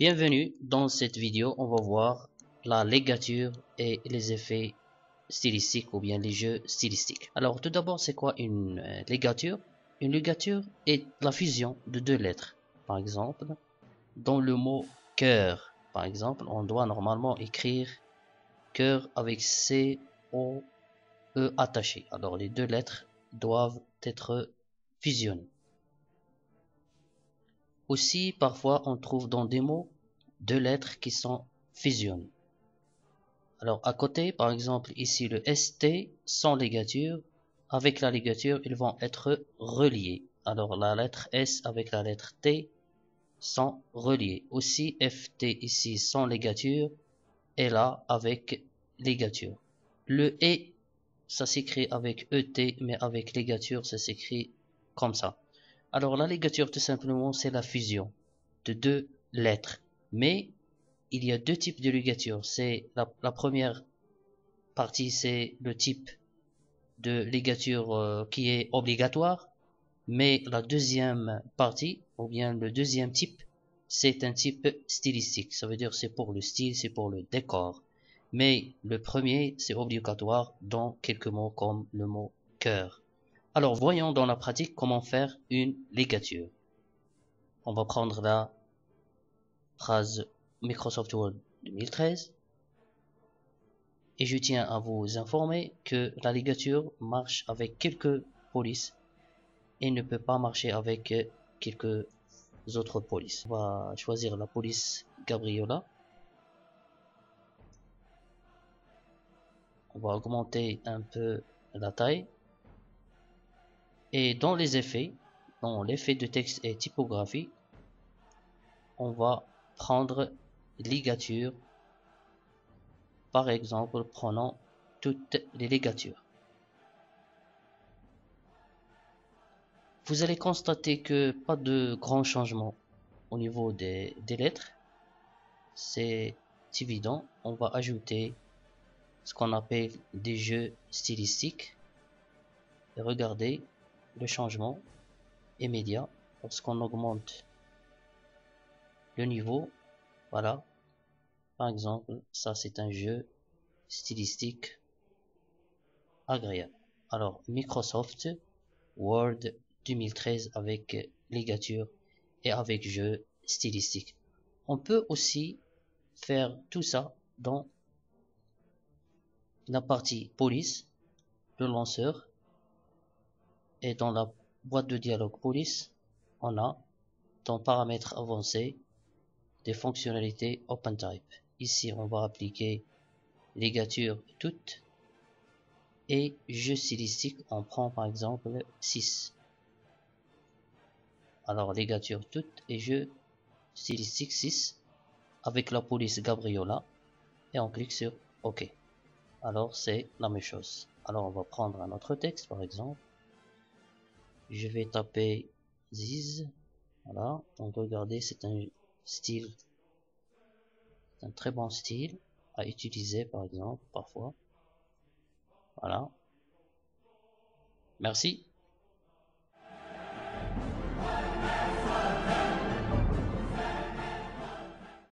Bienvenue dans cette vidéo, on va voir la ligature et les effets stylistiques ou bien les jeux stylistiques. Alors tout d'abord, c'est quoi une ligature? Une ligature est la fusion de deux lettres. Par exemple, dans le mot cœur, par exemple, on doit normalement écrire cœur avec C-O-E attaché. Alors les deux lettres doivent être fusionnées. Aussi, parfois, on trouve dans des mots deux lettres qui sont fusionnées. Alors, à côté, par exemple, ici, le ST sans ligature. Avec la ligature, ils vont être reliés. Alors, la lettre S avec la lettre T sont reliés. Aussi, FT ici sans ligature et là avec ligature. Le E, ça s'écrit avec ET, mais avec ligature, ça s'écrit comme ça. Alors la ligature tout simplement c'est la fusion de deux lettres. Mais il y a deux types de ligature. C'est la première partie c'est le type de ligature qui est obligatoire. Mais la deuxième partie ou bien le deuxième type c'est un type stylistique. Ça veut dire c'est pour le style, c'est pour le décor. Mais le premier c'est obligatoire dans quelques mots comme le mot cœur. Alors voyons dans la pratique comment faire une ligature. On va prendre la phrase Microsoft Word 2013 et je tiens à vous informer que la ligature marche avec quelques polices et ne peut pas marcher avec quelques autres polices. On va choisir la police Gabriola. On va augmenter un peu la taille. Et dans les effets, dans l'effet de texte et typographie, on va prendre ligature. Par exemple, prenons toutes les ligatures. Vous allez constater que pas de grands changements au niveau des lettres. C'est évident. On va ajouter ce qu'on appelle des jeux stylistiques. Et regardez, le changement immédiat lorsqu'on augmente le niveau. Voilà. Par exemple, ça c'est un jeu stylistique agréable. Alors, Microsoft Word 2013 avec ligature et avec jeu stylistique. On peut aussi faire tout ça dans la partie police, le lanceur, et dans la boîte de dialogue police, on a dans paramètres avancés des fonctionnalités OpenType. Ici, on va appliquer ligature toute et jeu stylistique, on prend par exemple 6. Alors ligature toute et jeu stylistique 6 avec la police Gabriola et on clique sur OK. Alors c'est la même chose. Alors on va prendre un autre texte par exemple. Je vais taper this. Voilà. Donc regardez, c'est un style, un très bon style à utiliser par exemple parfois. Voilà. Merci.